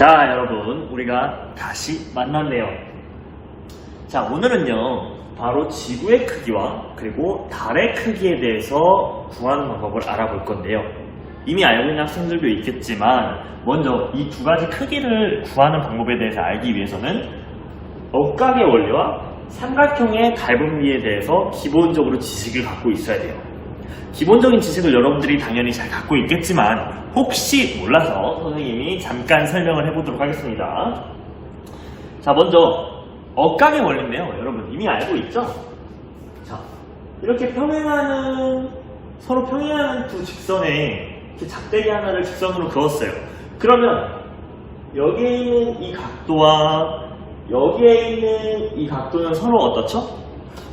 자, 여러분, 우리가 다시 만났네요. 자, 오늘은요, 바로 지구의 크기와 그리고 달의 크기에 대해서 구하는 방법을 알아볼 건데요. 이미 알고 있는 학생들도 있겠지만, 먼저 이 두 가지 크기를 구하는 방법에 대해서 알기 위해서는 억각의 원리와 삼각형의 달분비에 대해서 기본적으로 지식을 갖고 있어야 돼요. 기본적인 지식을 여러분들이 당연히 잘 갖고 있겠지만 혹시 몰라서 선생님이 잠깐 설명을 해보도록 하겠습니다. 자, 먼저 억각의 원리인데요. 여러분 이미 알고 있죠? 자, 이렇게 서로 평행하는 두 직선에 이렇게 작대기 하나를 직선으로 그었어요. 그러면 여기에 있는 이 각도와 여기에 있는 이 각도는 서로 어떻죠?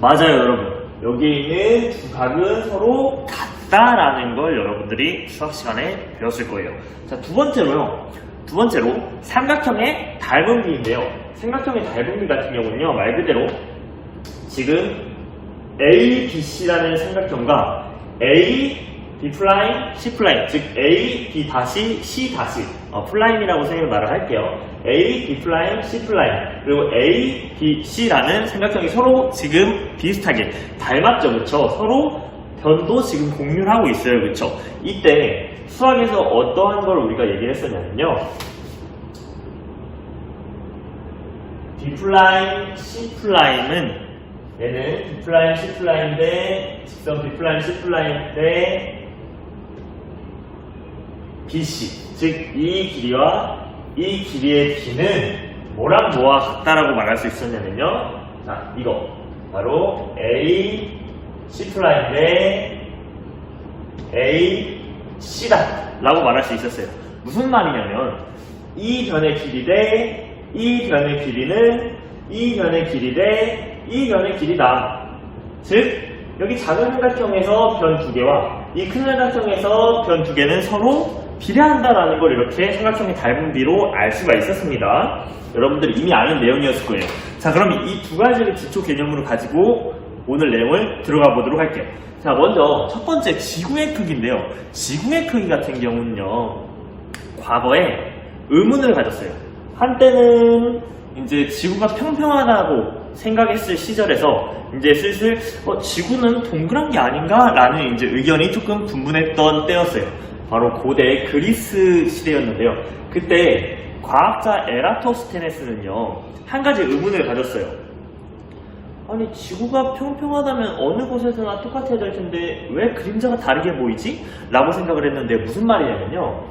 맞아요, 여러분. 여기에 있는 두 각은 서로 같다라는 걸 여러분들이 수학 시간에 배웠을 거예요. 자, 두 번째로 삼각형의 달분비인데요. 삼각형의 달분비 같은 경우는요, 말 그대로 지금 ABC라는 삼각형과 A, B 플라임, C 플라임, 즉 A, B 다시, C 다시 플라임이라고 선생님이 말을 할게요. A, B 플라임, C 플라임 그리고 A, B, C라는 삼각형이 서로 지금 비슷하게 닮았죠, 그렇죠? 서로 변도 지금 공유를 하고 있어요, 그렇죠? 이때 수학에서 어떠한 걸 우리가 얘기를 했었냐면요, B 플라임, C 플라임은 얘는 B 플라임, C 플라임인데 직선 B 플라임, C 플라임인데 BC, 즉 이 길이와 이 길이의 B는 뭐랑 뭐와 같다라고 말할 수 있었냐면요, 자, 이거 바로 A, C 프라임인데 A, C다 라고 말할 수 있었어요. 무슨 말이냐면 이 변의 길이 대 이 변의 길이는 이 변의 길이 대 이 변의 길이다. 즉 여기 작은 삼각형에서 변 두 개와 이 큰 삼각형에서 변 두 개는 서로 비례한다라는 걸 이렇게 삼각형의 달분비로 알 수가 있었습니다. 여러분들이 이미 아는 내용이었을 거예요. 자, 그럼 이 두 가지를 기초 개념으로 가지고 오늘 내용을 들어가 보도록 할게요. 자, 먼저 첫 번째 지구의 크기인데요. 지구의 크기 같은 경우는요, 과거에 의문을 가졌어요. 한때는 이제 지구가 평평하다고 생각했을 시절에서 이제 슬슬 지구는 동그란 게 아닌가? 라는 이제 의견이 조금 분분했던 때였어요. 바로 고대 그리스 시대였는데요. 그때 과학자 에라토스테네스는요, 한 가지 의문을 가졌어요. 아니, 지구가 평평하다면 어느 곳에서나 똑같아야 될 텐데 왜 그림자가 다르게 보이지? 라고 생각을 했는데 무슨 말이냐면요,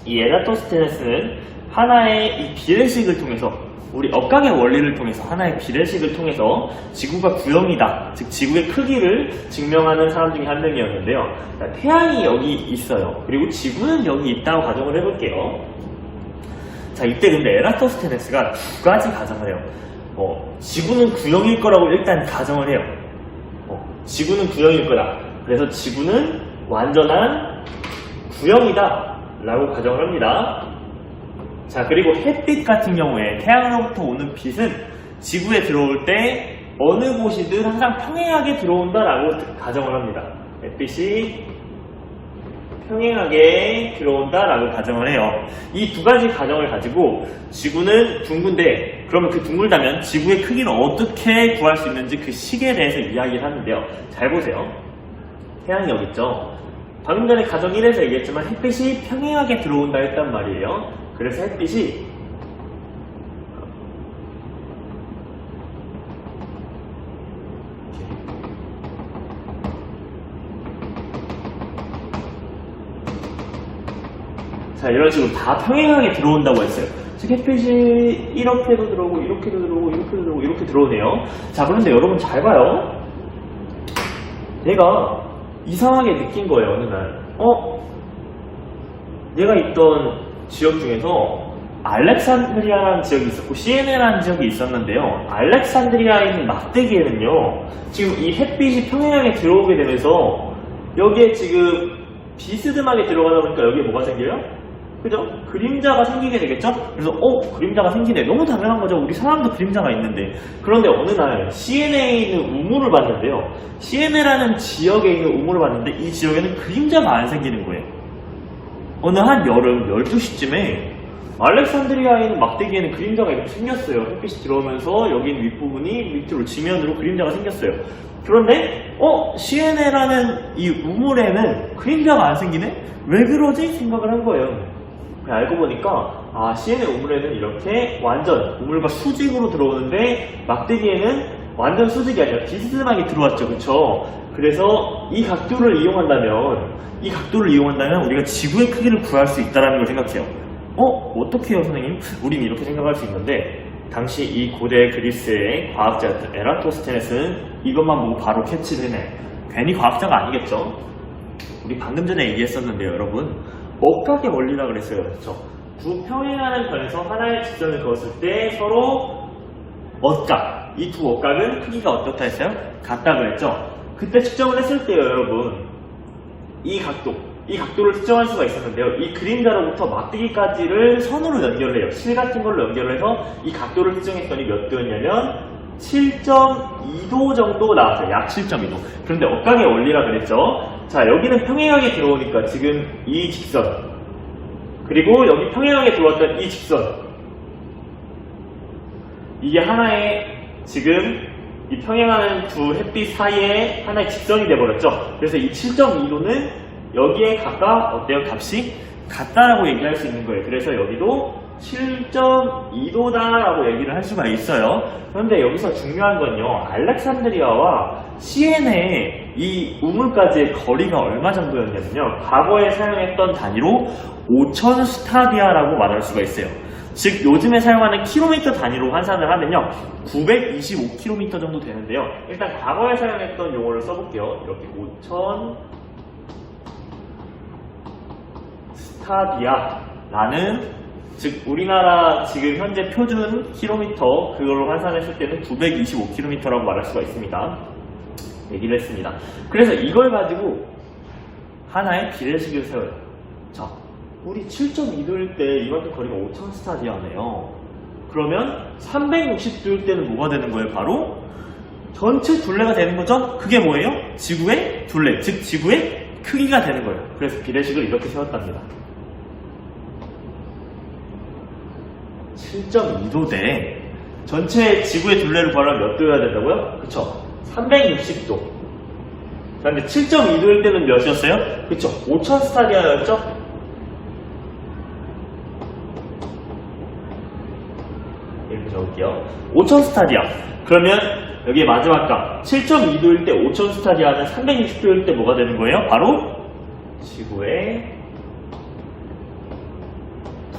이 에라토스테네스는 하나의 이 비례식을 통해서, 우리 억각의 원리를 통해서 하나의 비례식을 통해서 지구가 구형이다, 즉 지구의 크기를 증명하는 사람 중에 한 명이었는데요. 자, 태양이 여기 있어요. 그리고 지구는 여기 있다고 가정을 해볼게요. 자, 이때 근데 에라토스테네스가 두 가지 가정을 해요. 지구는 구형일 거라고 일단 가정을 해요. 지구는 구형일 거다. 그래서 지구는 완전한 구형이다 라고 가정을 합니다. 자, 그리고 햇빛 같은 경우에 태양으로부터 오는 빛은 지구에 들어올 때 어느 곳이든 항상 평행하게 들어온다라고 가정을 합니다. 햇빛이 평행하게 들어온다라고 가정을 해요. 이 두 가지 가정을 가지고 지구는 둥근데, 그러면 그 둥글다면 지구의 크기는 어떻게 구할 수 있는지 그 식에 대해서 이야기를 하는데요. 잘 보세요. 태양이 여기 있죠. 방금 전에 가정 1에서 얘기했지만 햇빛이 평행하게 들어온다 했단 말이에요. 그래서 햇빛이 자, 이런 식으로 다 평행하게 들어온다고 했어요. 즉 햇빛이 이렇게도 들어오고 이렇게도 들어오고 이렇게도 들어오고 이렇게 들어오네요. 자, 그런데 여러분 잘 봐요. 내가 이상하게 느낀 거예요, 어느 날. 내가 있던 지역 중에서 알렉산드리아라는 지역이 있었고 시에네라는 지역이 있었는데요. 알렉산드리아에 있는 막대기에는요, 지금 이 햇빛이 평행하게 들어오게 되면서 여기에 지금 비스듬하게 들어가다 보니까 여기에 뭐가 생겨요? 그죠? 그림자가 생기게 되겠죠? 그래서 그림자가 생기네. 너무 당연한 거죠. 우리 사람도 그림자가 있는데. 그런데 어느 날 시에네에 있는 우물을 봤는데요, 시에네라는 지역에 있는 우물을 봤는데 이 지역에는 그림자가 안 생기는 거예요. 어느 한 여름 12시쯤에 알렉산드리아에 있는 막대기에는 그림자가 이렇게 생겼어요. 햇빛이 들어오면서 여긴 윗부분이 밑으로 지면으로 그림자가 생겼어요. 그런데 CNA라는 이 우물에는 그림자가 안 생기네? 왜 그러지? 생각을 한 거예요. 알고 보니까 CNA 우물에는 이렇게 완전 우물과 수직으로 들어오는데 막대기에는 완전 수직이 아니라 비스듬하게 들어왔죠. 그쵸? 그래서 이 각도를 이용한다면 우리가 지구의 크기를 구할 수 있다는 걸 생각해요. 어떻게 해요, 선생님? 우린 이렇게 생각할 수 있는데 당시 이 고대 그리스의 과학자였던 에라토스테네스는 이것만 보고 바로 캐치를 해내. 괜히 과학자가 아니겠죠? 우리 방금 전에 얘기했었는데요, 여러분. 억각의 원리라 그랬어요. 그렇죠? 두 평행하는 변에서 하나의 직선을 그었을 때 서로 억각, 이 두 억각은 크기가 어떻다 했어요? 같다 그랬죠? 그때 측정을 했을 때요, 여러분, 이 각도를 측정할 수가 있었는데요. 이 그림자로부터 막대기까지를 선으로 연결해요. 실 같은 걸로 연결해서 이 각도를 측정했더니 몇 도였냐면 7.2도 정도 나왔어요. 약 7.2도. 그런데 억각의 원리라 그랬죠? 자, 여기는 평행하게 들어오니까 지금 이 직선, 그리고 여기 평행하게 들어왔던 이 직선, 이게 하나의 지금 이 평행하는 두 햇빛 사이에 하나의 직선이 돼버렸죠. 그래서 이 7.2도는 여기에 어때요? 값이 같다라고 얘기할 수 있는 거예요. 그래서 여기도 7.2도다라고 얘기를 할 수가 있어요. 그런데 여기서 중요한 건요, 알렉산드리아와 CN의 이 우물까지의 거리가 얼마 정도였냐면요, 과거에 사용했던 단위로 5,000 스타디아라고 말할 수가 있어요. 즉 요즘에 사용하는 킬로미터 단위로 환산을 하면요 925km 정도 되는데요. 일단 과거에 사용했던 용어를 써볼게요. 이렇게 5,000 스타디아라는, 즉 우리나라 지금 현재 표준 킬로미터 그걸로 환산했을 때는 925km라고 말할 수가 있습니다. 얘기를 했습니다. 그래서 이걸 가지고 하나의 비례식을 세워요. 자, 우리 7.2도일 때 이만큼 거리가 5,000 스타디아네요. 그러면 360도일 때는 뭐가 되는 거예요? 바로 전체 둘레가 되는 거죠? 그게 뭐예요? 지구의 둘레, 즉 지구의 크기가 되는 거예요. 그래서 비례식을 이렇게 세웠답니다. 7.2도 대 전체 지구의 둘레를 구하려면 몇 도여야 된다고요? 그쵸? 360도. 자, 근데 7.2도일 때는 몇이었어요? 그쵸? 5,000 스타디아였죠? 이렇게 적을게요. 5,000 스타디아. 그러면 여기에 마지막 값 7.2도일 때 5,000 스타디아는 360도일 때 뭐가 되는 거예요? 바로 지구의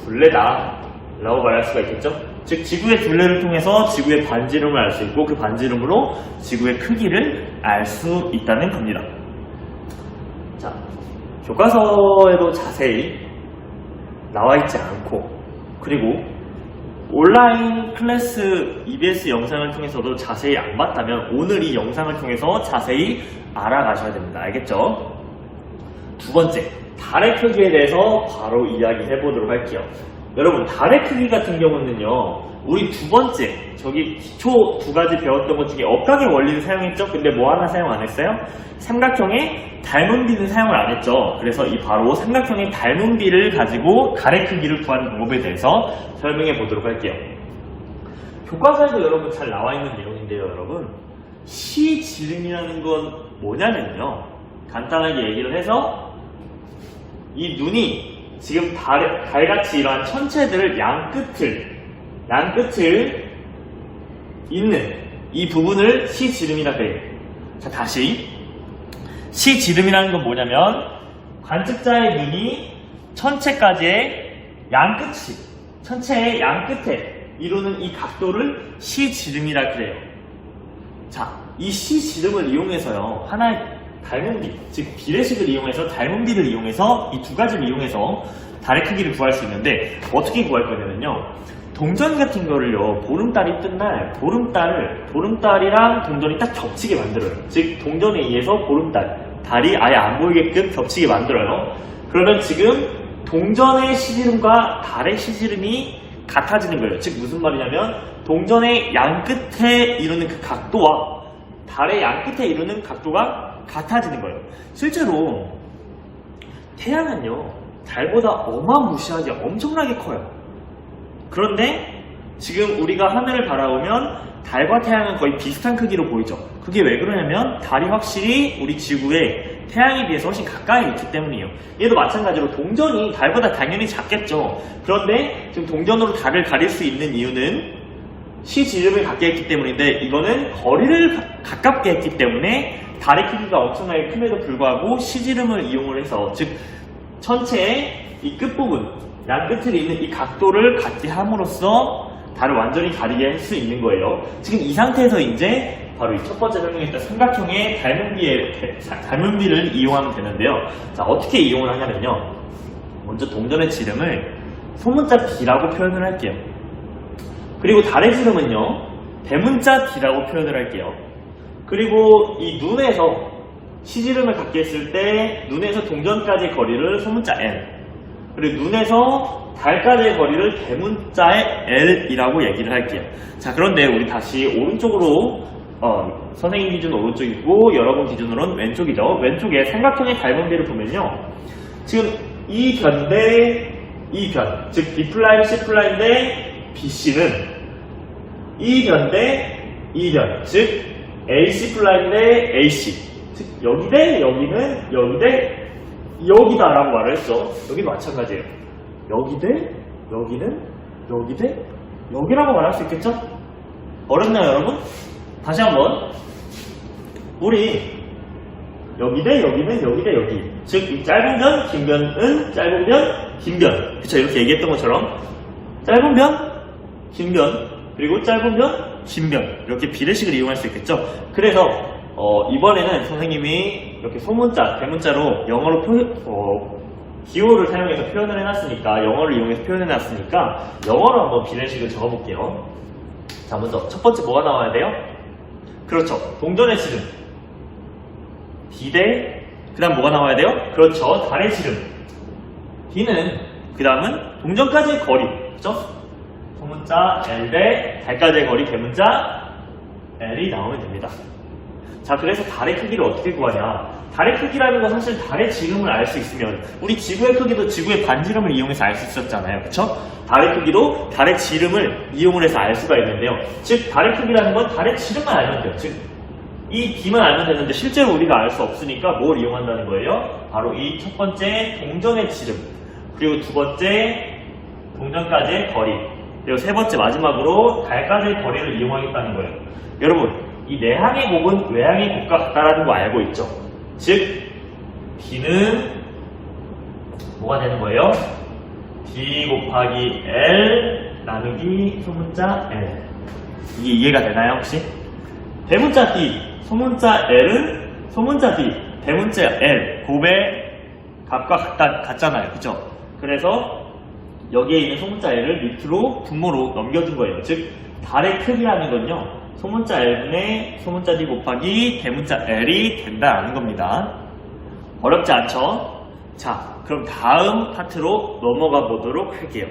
둘레다 라고 말할 수가 있겠죠? 즉 지구의 둘레를 통해서 지구의 반지름을 알 수 있고 그 반지름으로 지구의 크기를 알 수 있다는 겁니다. 자, 교과서에도 자세히 나와 있지 않고, 그리고 온라인 클래스 EBS 영상을 통해서도 자세히 안 봤다면 오늘 이 영상을 통해서 자세히 알아가셔야 됩니다. 알겠죠? 두 번째, 달의 크기에 대해서 바로 이야기해 보도록 할게요. 여러분, 달의 크기 같은 경우는요, 우리 두 번째, 저기 기초 두 가지 배웠던 것 중에 억각의 원리를 사용했죠? 근데 뭐 하나 사용 안 했어요? 삼각형의 닮은비는 사용을 안 했죠. 그래서 이 바로 삼각형의 닮은비를 가지고 달의 크기를 구하는 방법에 대해서 설명해 보도록 할게요. 교과서에도 여러분 잘 나와 있는 내용인데요, 여러분. 시지름이라는 건 뭐냐면요, 간단하게 얘기를 해서 이 눈이 지금 달같이 이러한 천체들을 양끝을 있는 이 부분을 시지름이라 그래요. 자, 다시 시지름이라는 건 뭐냐면 관측자의 눈이 천체의 양끝에 이루는 이 각도를 시지름이라 그래요. 자, 이 시지름을 이용해서요, 하나의 닮은비, 즉 비례식을 이용해서 닮은비를 이용해서 이 두 가지를 이용해서 달의 크기를 구할 수 있는데 어떻게 구할 거냐면요, 동전 같은 거를요, 보름달이 뜬 날 보름달이랑 동전이 딱 겹치게 만들어요. 즉 동전에 의해서 달이 아예 안 보이게끔 겹치게 만들어요. 그러면 지금 동전의 시지름과 달의 시지름이 같아지는 거예요. 즉 무슨 말이냐면 동전의 양끝에 이루는 그 각도와 달의 양끝에 이루는 각도가 같아지는 거예요. 실제로 태양은요, 달보다 어마무시하게 엄청나게 커요. 그런데 지금 우리가 하늘을 바라보면 달과 태양은 거의 비슷한 크기로 보이죠. 그게 왜 그러냐면 달이 확실히 우리 지구에 태양에 비해서 훨씬 가까이 있기 때문이에요. 얘도 마찬가지로 동전이 달보다 당연히 작겠죠. 그런데 지금 동전으로 달을 가릴 수 있는 이유는 시지름을 갖게 했기 때문인데, 이거는 거리를 가깝게 했기 때문에 달의 크기가 엄청나게 큼에도 불구하고 시지름을 이용을 해서, 즉 천체의 이 끝부분, 양 끝을 잇는 이 각도를 갖게 함으로써 달을 완전히 가리게 할 수 있는 거예요. 지금 이 상태에서 이제 바로 이 첫 번째 설명했던 삼각형의 닮은비를 이용하면 되는데요. 자, 어떻게 이용을 하냐면요. 먼저 동전의 지름을 소문자 B라고 표현을 할게요. 그리고 달의 지름은요, 대문자 D라고 표현을 할게요. 그리고 이 눈에서 시지름을 갖게 했을 때 눈에서 동전까지의 거리를 소문자 N, 그리고 눈에서 달까지의 거리를 대문자의 L이라고 얘기를 할게요. 자, 그런데 우리 다시 오른쪽으로, 선생님 기준 오른쪽이고 여러분 기준으로는 왼쪽이죠. 왼쪽에 삼각형의 닮은비를 보면요, 지금 이 변 대 이 변, 즉 B'C 대 BC는 이 변 대 이 변, 즉 AC 대 AC, 즉 여기 대 여기는 여기 대 여기다 라고 말을 했죠. 여기도 마찬가지예요. 여기 대 여기는 여기 대 여기라고 말할 수 있겠죠? 어렵나요, 여러분? 다시 한번, 우리 여기 대 여기는 여기 대 여기, 즉 이 짧은 변, 긴 변은 짧은 변, 긴 변, 그쵸? 이렇게 얘기했던 것처럼 짧은 변, 긴 변, 그리고 짧은 변, 긴 변, 이렇게 비례식을 이용할 수 있겠죠? 그래서 이번에는 선생님이 이렇게 소문자, 대문자로 영어로 기호를 사용해서 표현을 해놨으니까, 영어를 이용해서 표현해놨으니까 영어로 한번 비례식을 적어볼게요. 자, 먼저 첫 번째 뭐가 나와야 돼요? 그렇죠, 동전의 지름 D 대, 그 다음 뭐가 나와야 돼요? 그렇죠, 달의 지름 D는, 그 다음은 동전까지의 거리, 그렇죠? 소문자 L 대 달까지의 거리 대문자 L이 나오면 됩니다. 자, 그래서 달의 크기를 어떻게 구하냐? 달의 크기라는 건 사실 달의 지름을 알 수 있으면, 우리 지구의 크기도 지구의 반지름을 이용해서 알 수 있었잖아요, 그쵸? 달의 크기도 달의 지름을 이용을 해서 알 수가 있는데요. 즉 달의 크기라는 건 달의 지름만 알면 돼요. 즉 이 D만 알면 되는데 실제로 우리가 알 수 없으니까 뭘 이용한다는 거예요? 바로 이 첫 번째 동전의 지름, 그리고 두 번째 동전까지의 거리, 그리고 세 번째 마지막으로 달까지의 거리를 이용하겠다는 거예요. 여러분, 이 내항의 곱은 외항의 곱과 같다라는 거 알고 있죠? 즉 D는 뭐가 되는 거예요? D 곱하기 L 나누기 소문자 L. 이게 이해가 되나요, 혹시? 대문자 D, 소문자 L은 소문자 D, 대문자 L, 곱의 값과 같잖아요, 그죠? 그래서 여기에 있는 소문자 L을 밑으로 분모로 넘겨준 거예요. 즉 달의 크기라는 건요, 소문자 L분의 소문자 D 곱하기 대문자 L이 된다는 겁니다. 어렵지 않죠? 자, 그럼 다음 파트로 넘어가 보도록 할게요.